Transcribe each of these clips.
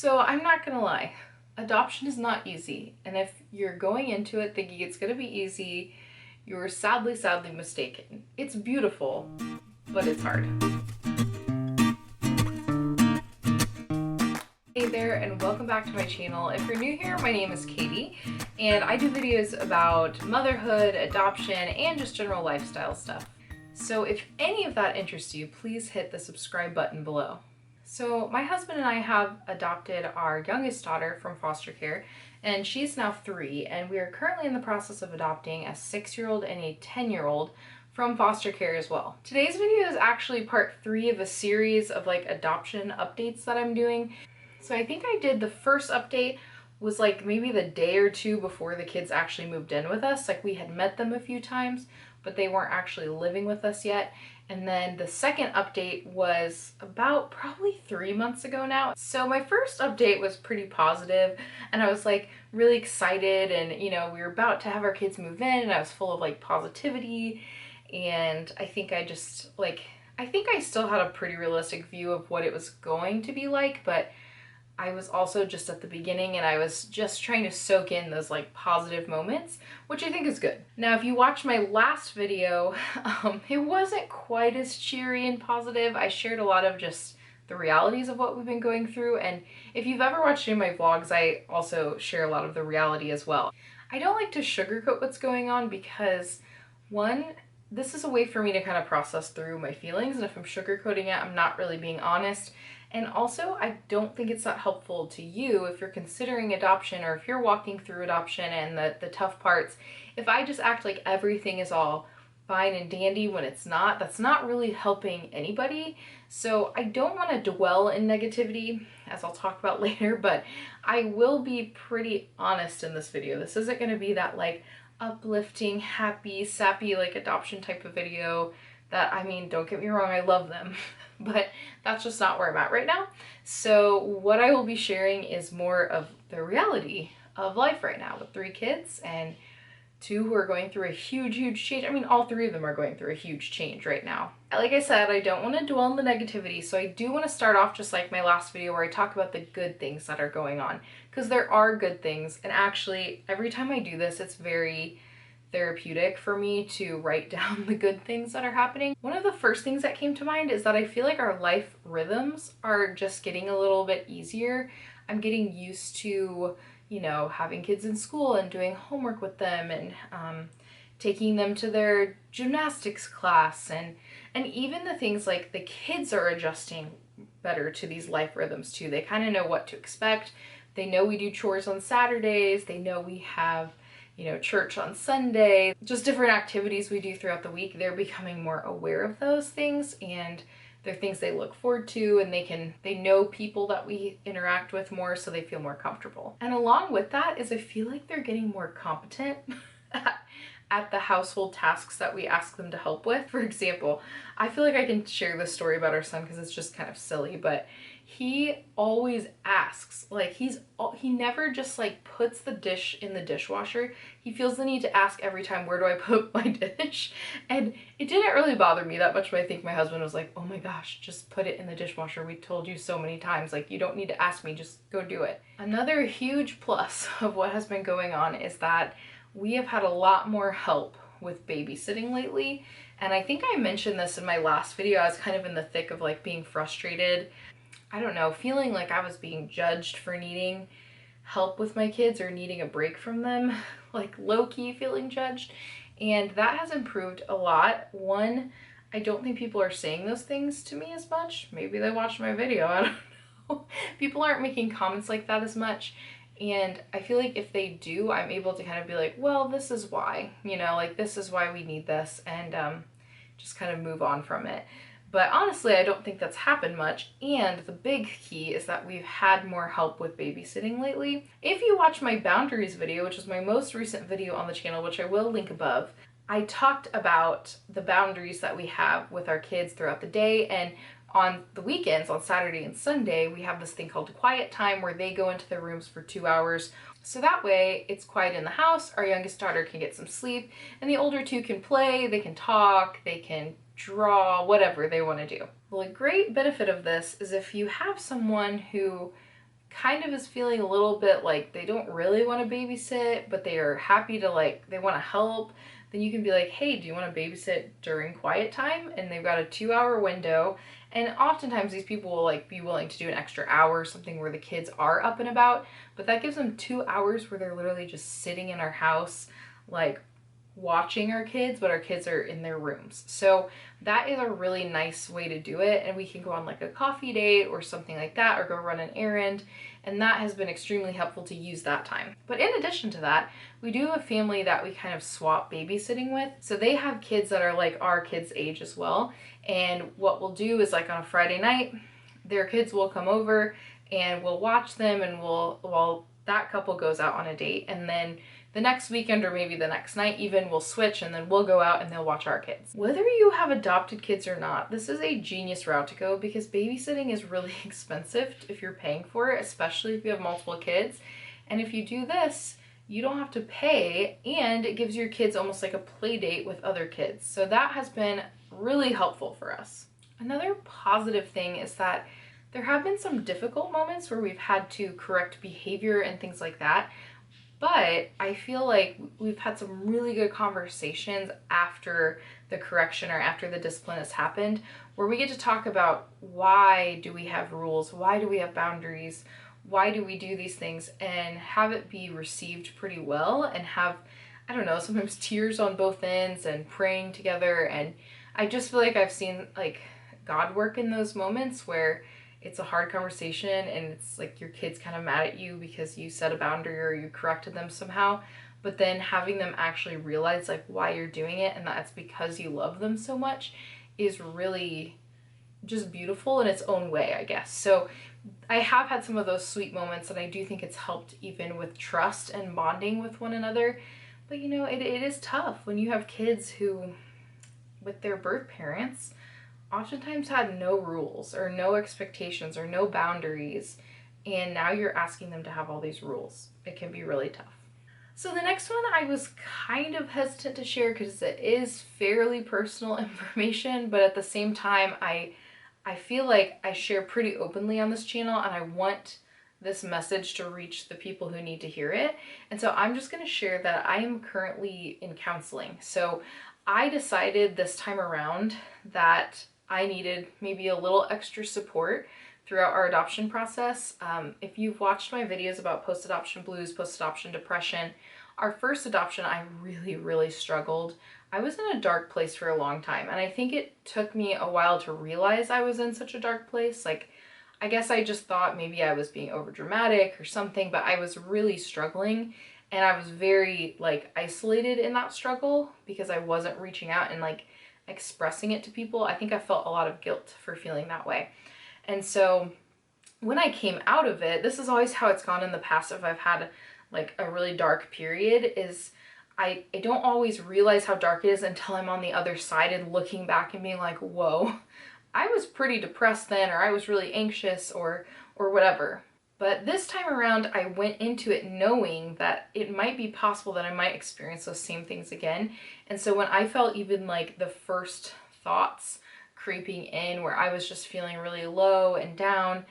So I'm not gonna lie, adoption is not easy. And if you're going into it thinking it's gonna be easy, you're sadly mistaken. It's beautiful, but it's hard. Hey there, and welcome back to my channel. If you're new here, my name is Katie, and I do videos about motherhood, adoption, and just general lifestyle stuff. So if any of that interests you, please hit the subscribe button below. So my husband and I have adopted our youngest daughter from foster care, and she's now 3, and we are currently in the process of adopting a 6-year-old and a 10-year-old from foster care as well. Today's video is actually part 3 of a series of adoption updates that I'm doing. So I think I did the first update was maybe the day or two before the kids actually moved in with us. We had met them a few times, but they weren't actually living with us yet. And then the second update was about probably 3 months ago now. So my first update was pretty positive, and I was really excited, and we were about to have our kids move in, and I was full of positivity. And I think I just I think I still had a pretty realistic view of what it was going to be like, but I was also just at the beginning, and I was just trying to soak in those positive moments, which I think is good. Now, if you watched my last video, it wasn't quite as cheery and positive. I shared a lot of just the realities of what we've been going through, and if you've ever watched any of my vlogs, I also share a lot of the reality as well. I don't like to sugarcoat what's going on because, one, this is a way for me to kind of process through my feelings, and if I'm sugarcoating it, I'm not really being honest. And also, I don't think it's that helpful to you if you're considering adoption, or if you're walking through adoption and the tough parts. If I just act like everything is all fine and dandy when it's not, that's not really helping anybody. So I don't want to dwell in negativity, as I'll talk about later, but I will be pretty honest in this video. This isn't going to be that uplifting, happy, sappy adoption type of video. That, I mean, don't get me wrong, I love them, but that's just not where I'm at right now. So what I will be sharing is more of the reality of life right now with 3 kids and 2 who are going through a huge change. I mean, all 3 of them are going through a huge change right now. Like I said, I don't want to dwell on the negativity, so I do want to start off just like my last video where I talk about the good things that are going on, because there are good things, and actually every time I do this, it's very therapeutic for me to write down the good things that are happening. One of the first things that came to mind is that I feel like our life rhythms are just getting a little bit easier. I'm getting used to, having kids in school and doing homework with them, and taking them to their gymnastics class, and even the things the kids are adjusting better to these life rhythms too. They kind of know what to expect. They know we do chores on Saturdays. They know we have church on Sunday, just different activities we do throughout the week. They're becoming more aware of those things, and they're things they look forward to, and they know people that we interact with more, so they feel more comfortable. And along with that is I feel like they're getting more competent at the household tasks that we ask them to help with. For example, I feel like I can share this story about our son because it's just kind of silly, but he always asks, he never just puts the dish in the dishwasher. He feels the need to ask every time, where do I put my dish? And it didn't really bother me that much, but I think my husband was like, oh my gosh, just put it in the dishwasher. We told you so many times, you don't need to ask me, just go do it. Another huge plus of what has been going on is that we have had a lot more help with babysitting lately. And I think I mentioned this in my last video. I was kind of in the thick of being frustrated. I don't know, feeling like I was being judged for needing help with my kids or needing a break from them, low-key feeling judged. And that has improved a lot. One, I don't think people are saying those things to me as much. Maybe they watched my video, I don't know. People aren't making comments like that as much. And I feel like if they do, I'm able to kind of be like, well, this is why, this is why we need this, and just kind of move on from it. But honestly, I don't think that's happened much, and the big key is that we've had more help with babysitting lately. If you watch my boundaries video, which is my most recent video on the channel, which I will link above, I talked about the boundaries that we have with our kids throughout the day, and on the weekends, on Saturday and Sunday, we have this thing called quiet time where they go into their rooms for 2 hours. So that way it's quiet in the house, our youngest daughter can get some sleep, and the older 2 can play, they can talk, they can draw, whatever they want to do. Well, a great benefit of this is if you have someone who kind of is feeling a little bit like they don't really want to babysit, but they are happy to, like, they want to help, then you can be like, hey, do you want to babysit during quiet time? And they've got a 2-hour window. And oftentimes these people will like be willing to do an extra hour or something where the kids are up and about, but that gives them 2 hours where they're literally just sitting in our house, like watching our kids, but our kids are in their rooms. So that is a really nice way to do it. And we can go on like a coffee date or something like that, or go run an errand. And that has been extremely helpful to use that time. But in addition to that, we do have a family that we kind of swap babysitting with. So they have kids that are like our kids' age as well. And what we'll do is, like, on a Friday night, their kids will come over and we'll watch them, and well, that couple goes out on a date, and then the next weekend, or maybe the next night even, we'll switch, and then we'll go out and they'll watch our kids. Whether you have adopted kids or not, this is a genius route to go, because babysitting is really expensive if you're paying for it, especially if you have multiple kids. And if you do this, you don't have to pay, and it gives your kids almost like a play date with other kids. So that has been really helpful for us. Another positive thing is that there have been some difficult moments where we've had to correct behavior and things like that. But I feel like we've had some really good conversations after the correction or after the discipline has happened, where we get to talk about, why do we have rules? Why do we have boundaries? Why do we do these things? And have it be received pretty well, and have, I don't know, sometimes tears on both ends and praying together. And I just feel like I've seen like God work in those moments where it's a hard conversation and it's like your kid's kind of mad at you because you set a boundary or you corrected them somehow, but then having them actually realize like why you're doing it and that it's because you love them so much is really just beautiful in its own way, I guess. So I have had some of those sweet moments, and I do think it's helped even with trust and bonding with one another. But you know, it is tough when you have kids who, with their birth parents, oftentimes had no rules or no expectations or no boundaries, and now you're asking them to have all these rules. It can be really tough. So the next one I was kind of hesitant to share because it is fairly personal information, but at the same time I feel like I share pretty openly on this channel, and I want this message to reach the people who need to hear it. And so I'm just going to share that I am currently in counseling. So I decided this time around that I needed maybe a little extra support throughout our adoption process. If you've watched my videos about post-adoption blues, post-adoption depression, our first adoption, I really struggled. I was in a dark place for a long time, and I think it took me a while to realize I was in such a dark place. Like, I guess I just thought maybe I was being over dramatic or something, but I was really struggling, and I was very like isolated in that struggle because I wasn't reaching out and like expressing it to people. I think I felt a lot of guilt for feeling that way. And so when I came out of it, this is always how it's gone in the past if I've had like a really dark period, is I don't always realize how dark it is until I'm on the other side and looking back and being like, whoa, I was pretty depressed then, or I was really anxious, or whatever. But this time around, I went into it knowing that it might be possible that I might experience those same things again. And so when I felt even like the first thoughts creeping in where I was just feeling really low and down,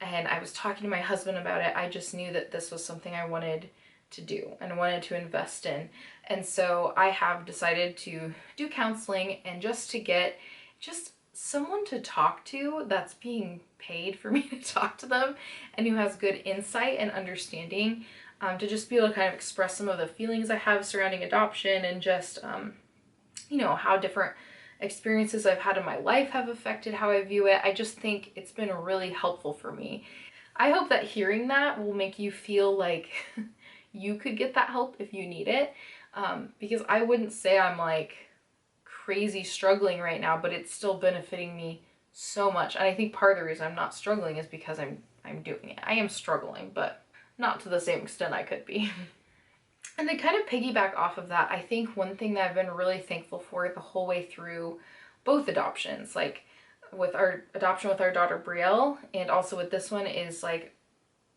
and I was talking to my husband about it, I just knew that this was something I wanted to do and wanted to invest in. And so I have decided to do counseling, and just to get just someone to talk to that's being paid for me to talk to them and who has good insight and understanding, to just be able to kind of express some of the feelings I have surrounding adoption, and just you know, how different experiences I've had in my life have affected how I view it. I just think it's been really helpful for me. I hope that hearing that will make you feel like you could get that help if you need it, because I wouldn't say I'm like crazy struggling right now, but it's still benefiting me so much. And I think part of the reason I'm not struggling is because I'm doing it. I am struggling, but not to the same extent I could be. And then kind of piggyback off of that, I think one thing that I've been really thankful for the whole way through both adoptions, like with our adoption with our daughter Brielle, and also with this one, is like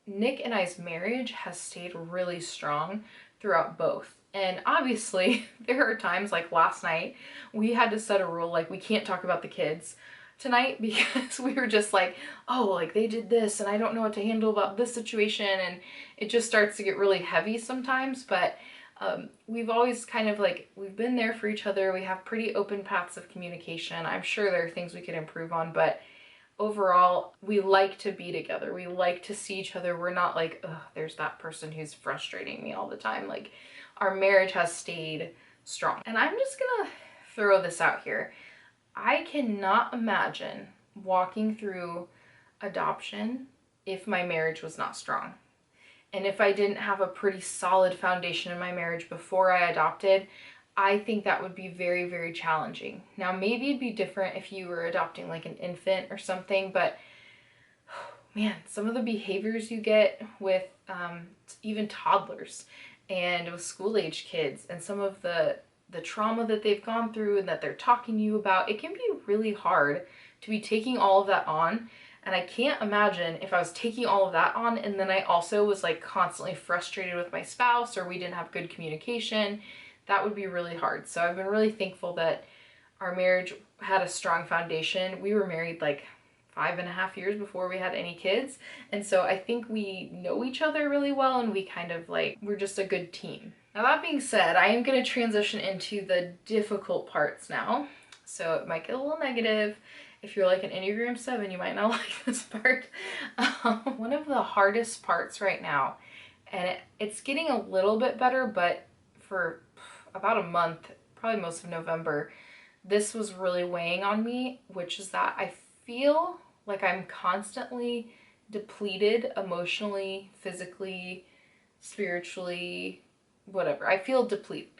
Nick and I's marriage has stayed really strong throughout both. And obviously there are times like last night we had to set a rule, like we can't talk about the kids tonight because we were just like, oh, like they did this and I don't know what to handle about this situation, and it just starts to get really heavy sometimes. But we've always kind of like, we've been there for each other. We have pretty open paths of communication. I'm sure there are things we could improve on, but overall, we like to be together. We like to see each other. We're not like, oh, there's that person who's frustrating me all the time. Like, our marriage has stayed strong. And I'm just gonna throw this out here. I cannot imagine walking through adoption if my marriage was not strong. And if I didn't have a pretty solid foundation in my marriage before I adopted, I think that would be very, very challenging. Now, maybe it'd be different if you were adopting like an infant or something, but man, some of the behaviors you get with even toddlers and with school-age kids, and some of the trauma that they've gone through and that they're talking to you about, it can be really hard to be taking all of that on. And I can't imagine if I was taking all of that on and then I also was like constantly frustrated with my spouse, or we didn't have good communication. That would be really hard. So I've been really thankful that our marriage had a strong foundation. We were married like 5.5 years before we had any kids. And so I think we know each other really well, and we kind of like, we're just a good team. Now that being said, I am going to transition into the difficult parts now. So it might get a little negative. If you're like an Enneagram 7, you might not like this part. One of the hardest parts right now, and it's getting a little bit better, but for about a month, probably most of November, this was really weighing on me, which is that I feel like I'm constantly depleted emotionally, physically, spiritually, whatever. I feel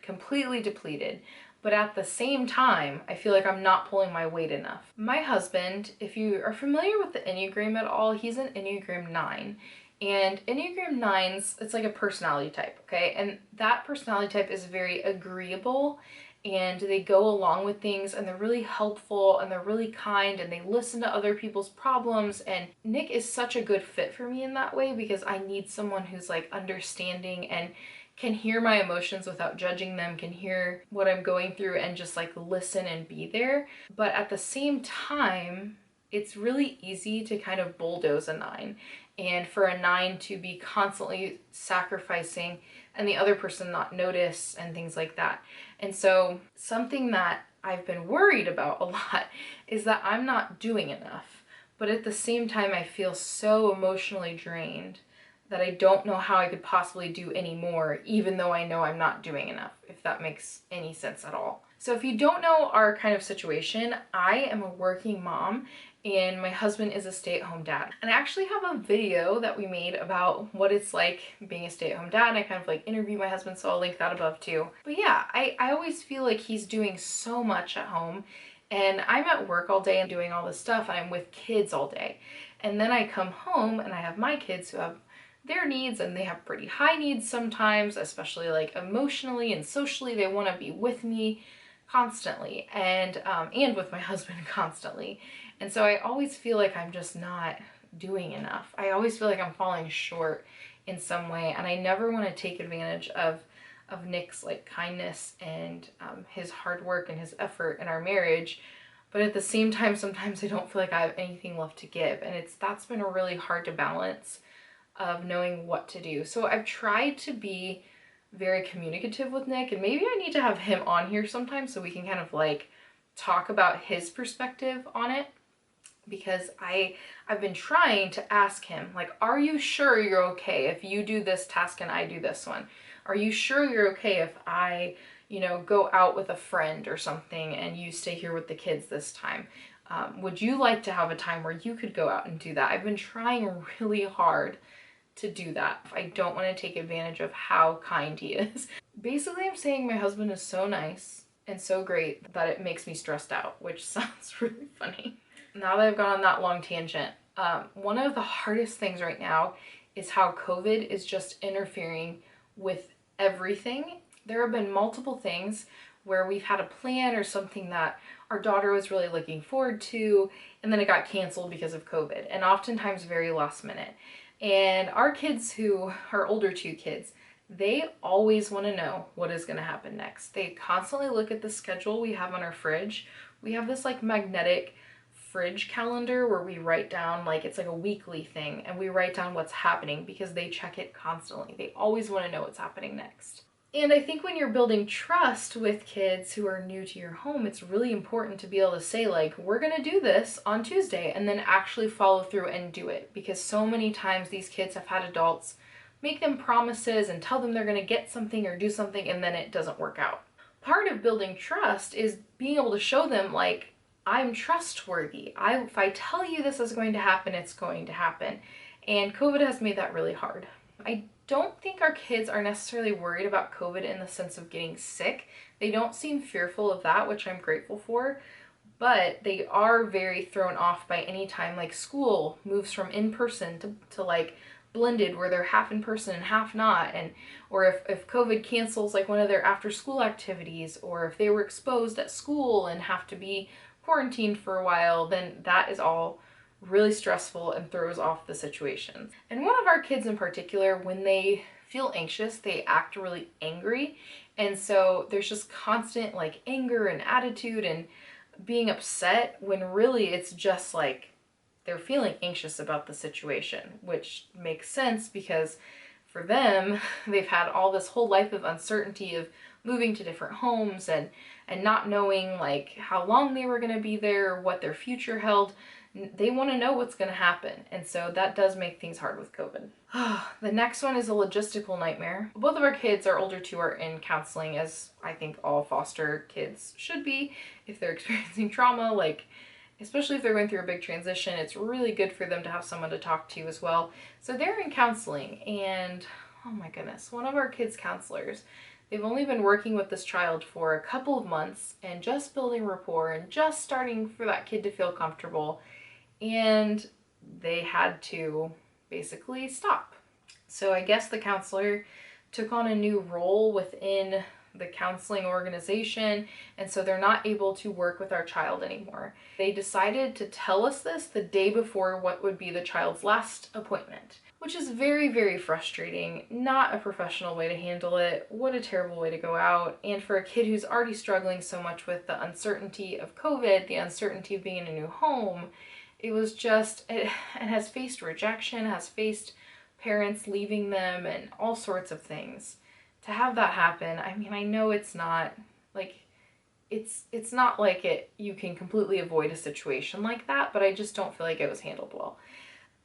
completely depleted. But at the same time, I feel like I'm not pulling my weight enough. My husband, if you are familiar with the Enneagram at all, he's an Enneagram 9. And Enneagram 9s, it's like a personality type, okay? And that personality type is very agreeable, and they go along with things, and they're really helpful, and they're really kind, and they listen to other people's problems. And Nick is such a good fit for me in that way, because I need someone who's like understanding and can hear my emotions without judging them, can hear what I'm going through and just like listen and be there. But at the same time, it's really easy to kind of bulldoze a 9, and for a 9 to be constantly sacrificing and the other person not notice and things like that. And so something that I've been worried about a lot is that I'm not doing enough, but at the same time I feel so emotionally drained that I don't know how I could possibly do any more, even though I know I'm not doing enough, if that makes any sense at all. So if you don't know our kind of situation, I am a working mom and my husband is a stay-at-home dad. And I actually have a video that we made about what it's like being a stay-at-home dad, and I kind of like interview my husband, so I'll link that above too. But yeah, I always feel like he's doing so much at home, and I'm at work all day and doing all this stuff, and I'm with kids all day. And then I come home and I have my kids who have their needs, and they have pretty high needs sometimes, especially like emotionally and socially. They want to be with me constantly, and with my husband constantly. And so I always feel like I'm just not doing enough. I always feel like I'm falling short in some way, and I never want to take advantage of Nick's like kindness and his hard work and his effort in our marriage. But at the same time, sometimes I don't feel like I have anything left to give, and that's been really hard to balance, of knowing what to do. So I've tried to be very communicative with Nick, and maybe I need to have him on here sometime so we can kind of like talk about his perspective on it, because I've been trying to ask him, like, are you sure you're okay if you do this task and I do this one? Are you sure you're okay if I, go out with a friend or something and you stay here with the kids this time? Would you like to have a time where you could go out and do that? I've been trying really hard to do that. I don't want to take advantage of how kind he is. Basically, I'm saying my husband is so nice and so great that it makes me stressed out, which sounds really funny. Now that I've gone on that long tangent, one of the hardest things right now is how COVID is just interfering with everything. There have been multiple things where we've had a plan or something that our daughter was really looking forward to, and then it got canceled because of COVID, and oftentimes very last minute. And our kids, who are older, 2 kids, they always want to know what is going to happen next. They constantly look at the schedule we have on our fridge. We have this like magnetic fridge calendar where we write down, like, it's like a weekly thing, and we write down what's happening because they check it constantly. They always want to know what's happening next. And I think when you're building trust with kids who are new to your home, it's really important to be able to say, like, we're going to do this on Tuesday, and then actually follow through and do it. Because so many times these kids have had adults make them promises and tell them they're going to get something or do something, and then it doesn't work out. Part of building trust is being able to show them, like, I'm trustworthy. If I tell you this is going to happen, it's going to happen. And COVID has made that really hard. I don't think our kids are necessarily worried about COVID in the sense of getting sick. They don't seem fearful of that, which I'm grateful for, but they are very thrown off by any time like school moves from in-person to like blended, where they're half in person and half not, and or if COVID cancels like one of their after school activities, or if they were exposed at school and have to be quarantined for a while, then that is all really stressful and throws off the situation. And one of our kids in particular, when they feel anxious, they act really angry. And so there's just constant like anger and attitude and being upset, when really it's just like they're feeling anxious about the situation, which makes sense because for them, they've had all this whole life of uncertainty of moving to different homes and not knowing like how long they were going to be there, what their future held. They want to know what's going to happen. And so that does make things hard with COVID. The next one is a logistical nightmare. Both of our kids, our older two, are in counseling, as I think all foster kids should be if they're experiencing trauma, like especially if they're going through a big transition. It's really good for them to have someone to talk to as well. So they're in counseling, and oh my goodness, one of our kids' counselors, they've only been working with this child for a couple of months and just building rapport and just starting for that kid to feel comfortable. And they had to basically stop. So I guess the counselor took on a new role within the counseling organization, and so they're not able to work with our child anymore. They decided to tell us this the day before what would be the child's last appointment, which is very, very frustrating. Not a professional way to handle it. What a terrible way to go out. And for a kid who's already struggling so much with the uncertainty of COVID, the uncertainty of being in a new home, it was just, it has faced rejection, has faced parents leaving them and all sorts of things. To have that happen, I mean, I know it's not like, it's not like you can completely avoid a situation like that, but I just don't feel like it was handled well.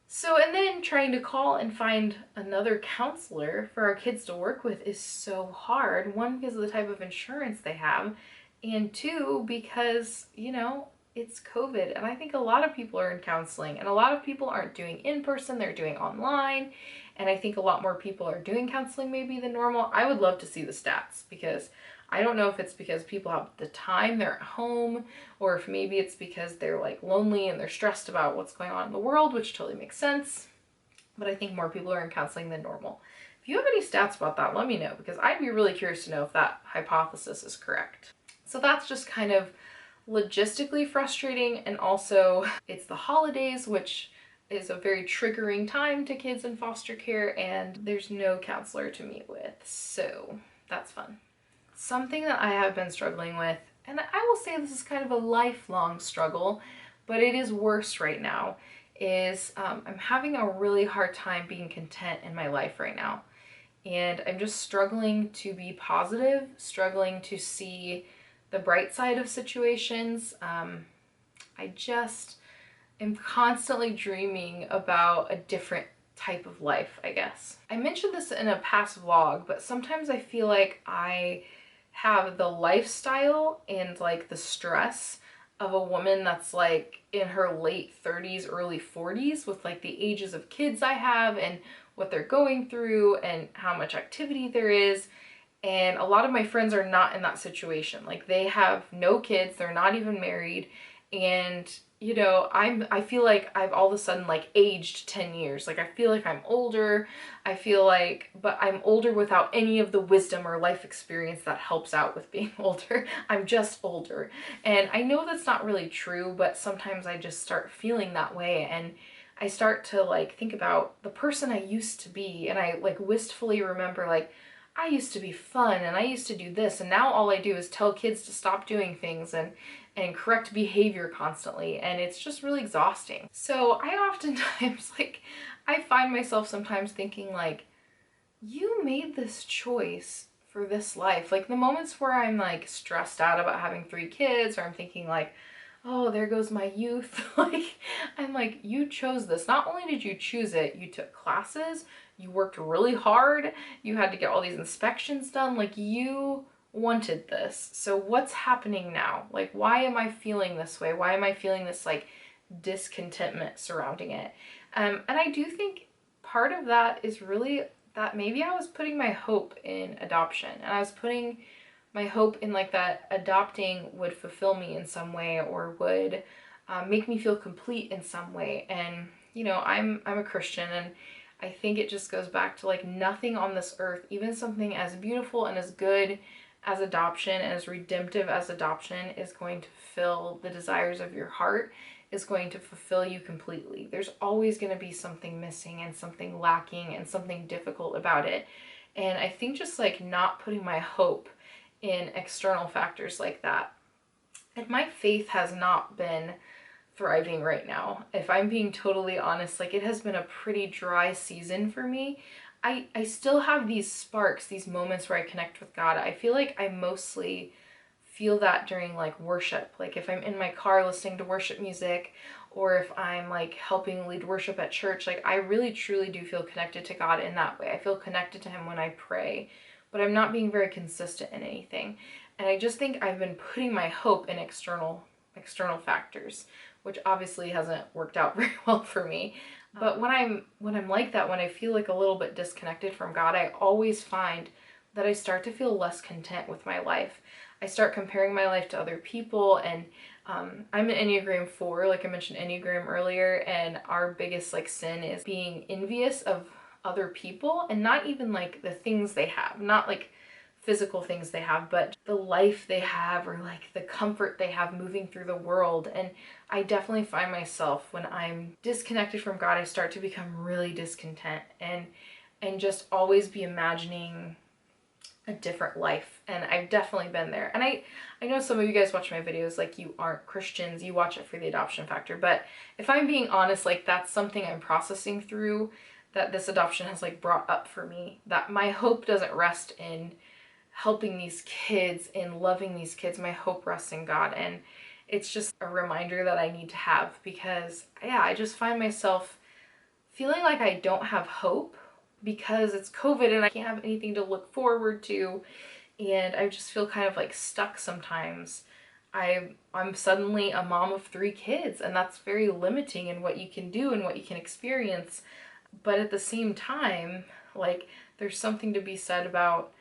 So, and then trying to call and find another counselor for our kids to work with is so hard. One, because of the type of insurance they have, and two, because, you know, it's COVID, and I think a lot of people are in counseling, and a lot of people aren't doing in person, they're doing online, and I think a lot more people are doing counseling maybe than normal. I would love to see the stats, because I don't know if it's because people have the time, they're at home, or if maybe it's because they're like lonely and they're stressed about what's going on in the world, which totally makes sense. But I think more people are in counseling than normal. If you have any stats about that, let me know, because I'd be really curious to know if that hypothesis is correct. So that's just kind of logistically frustrating, and also it's the holidays, which is a very triggering time to kids in foster care, and there's no counselor to meet with, so that's fun. Something that I have been struggling with, and I will say this is kind of a lifelong struggle, but it is worse right now, is I'm having a really hard time being content in my life right now. And I'm just struggling to be positive, struggling to see the bright side of situations. I just am constantly dreaming about a different type of life, I guess. I mentioned this in a past vlog, but sometimes I feel like I have the lifestyle and like the stress of a woman that's like in her late 30s, early 40s, with like the ages of kids I have and what they're going through and how much activity there is. And a lot of my friends are not in that situation. Like, they have no kids, they're not even married, and you know, I feel like I've all of a sudden like aged 10 years. Like, I feel like I'm older. I feel like, but I'm older without any of the wisdom or life experience that helps out with being older. I'm just older. And I know that's not really true, but sometimes I just start feeling that way, and I start to like think about the person I used to be, and I like wistfully remember like, I used to be fun and I used to do this, and now all I do is tell kids to stop doing things, and and correct behavior constantly, and it's just really exhausting. So I oftentimes like, I find myself sometimes thinking like, you made this choice for this life. Like the moments where I'm like stressed out about having 3 kids, or I'm thinking like, oh, there goes my youth. Like, I'm like, you chose this. Not only did you choose it, you took classes, you worked really hard, you had to get all these inspections done. Like, you wanted this. So what's happening now? Like, why am I feeling this way? Why am I feeling this like discontentment surrounding it? And I do think part of that is really that maybe I was putting my hope in adoption, and I was putting my hope in like that adopting would fulfill me in some way, or would make me feel complete in some way. And you know, I'm a Christian, and I think it just goes back to like nothing on this earth, even something as beautiful and as good as adoption and as redemptive as adoption, is going to fill the desires of your heart, is going to fulfill you completely. There's always going to be something missing and something lacking and something difficult about it. And I think just like not putting my hope in external factors like that. And my faith has not been thriving right now. If I'm being totally honest, like it has been a pretty dry season for me. I still have these sparks, these moments where I connect with God. I feel like I mostly feel that during like worship. Like if I'm in my car listening to worship music, or if I'm like helping lead worship at church, like I really truly do feel connected to God in that way. I feel connected to him when I pray, but I'm not being very consistent in anything. And I just think I've been putting my hope in external factors, which obviously hasn't worked out very well for me. But when I'm like that, when I feel like a little bit disconnected from God, I always find that I start to feel less content with my life. I start comparing my life to other people, and I'm an Enneagram 4, like I mentioned Enneagram earlier, and our biggest like sin is being envious of other people, and not even like the things they have, not like physical things they have, but the life they have, or like the comfort they have moving through the world. And I definitely find myself, when I'm disconnected from God, I start to become really discontent, and just always be imagining a different life. And I've definitely been there. And I know some of you guys watch my videos, like you aren't Christians, you watch it for the adoption factor. But if I'm being honest, like that's something I'm processing through, that this adoption has like brought up for me, that my hope doesn't rest in helping these kids and loving these kids. My hope rests in God. And it's just a reminder that I need to have, because yeah, I just find myself feeling like I don't have hope because it's COVID and I can't have anything to look forward to. And I just feel kind of like stuck sometimes. I'm suddenly a mom of 3 kids, and that's very limiting in what you can do and what you can experience. But at the same time, like there's something to be said about,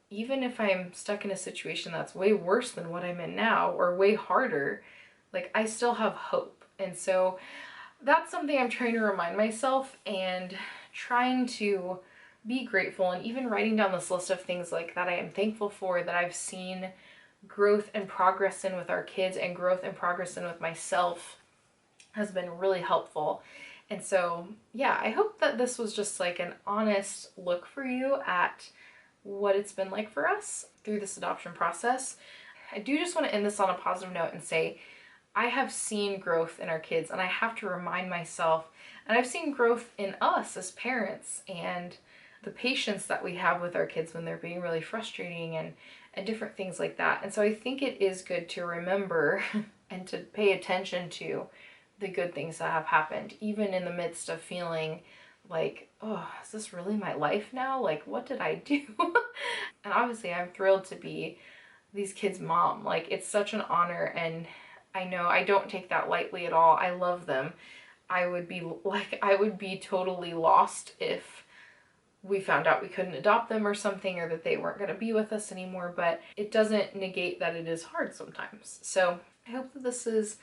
even if I'm stuck in a situation that's way worse than what I'm in now, or way harder, like I still have hope. And so that's something I'm trying to remind myself, and trying to be grateful, and even writing down this list of things like that I am thankful for, that I've seen growth and progress in with our kids, and growth and progress in with myself, has been really helpful. And so yeah, I hope that this was just like an honest look for you at what it's been like for us through this adoption process. I do just want to end this on a positive note and say, I have seen growth in our kids, and I have to remind myself, and I've seen growth in us as parents, and the patience that we have with our kids when they're being really frustrating, and different things like that. And so I think it is good to remember and to pay attention to the good things that have happened, even in the midst of feeling like, oh, is this really my life now? Like, what did I do? And obviously I'm thrilled to be these kids' mom. Like, it's such an honor, and I know I don't take that lightly at all. I love them. I would be totally lost if we found out we couldn't adopt them or something, or that they weren't going to be with us anymore, but it doesn't negate that it is hard sometimes. So I hope that this is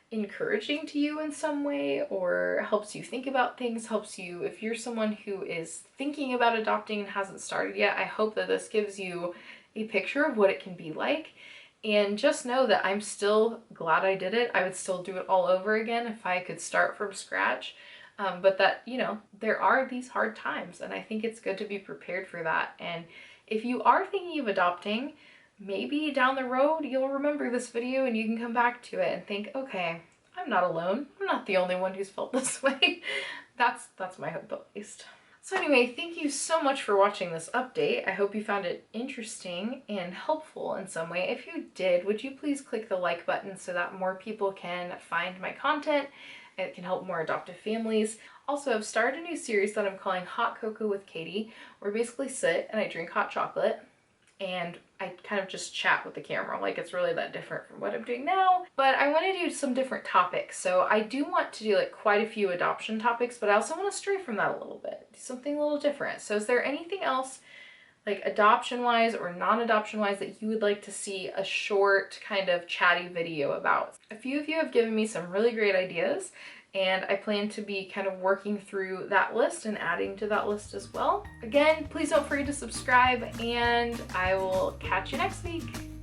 encouraging to you in some way, or helps you think about things, helps you, if you're someone who is thinking about adopting and hasn't started yet, I hope that this gives you a picture of what it can be like. And just know that I'm still glad I did it. I would still do it all over again if I could start from scratch. But that, you know, there are these hard times, and I think it's good to be prepared for that. And if you are thinking of adopting, maybe down the road you'll remember this video and you can come back to it and think, okay, I'm not alone. I'm not the only one who's felt this way. That's my hope, at least. So anyway, thank you so much for watching this update. I hope you found it interesting and helpful in some way. If you did, would you please click the like button so that more people can find my content and it can help more adoptive families. Also, I've started a new series that I'm calling Hot Cocoa with Katie, where I basically sit and I drink hot chocolate and I kind of just chat with the camera. Like, it's really that different from what I'm doing now. But I want to do some different topics. So I do want to do like quite a few adoption topics, but I also want to stray from that a little bit. Do something a little different. So is there anything else, like adoption-wise or non-adoption-wise, that you would like to see a short kind of chatty video about? A few of you have given me some really great ideas, and I plan to be kind of working through that list and adding to that list as well. Again, please don't forget to subscribe, and I will catch you next week.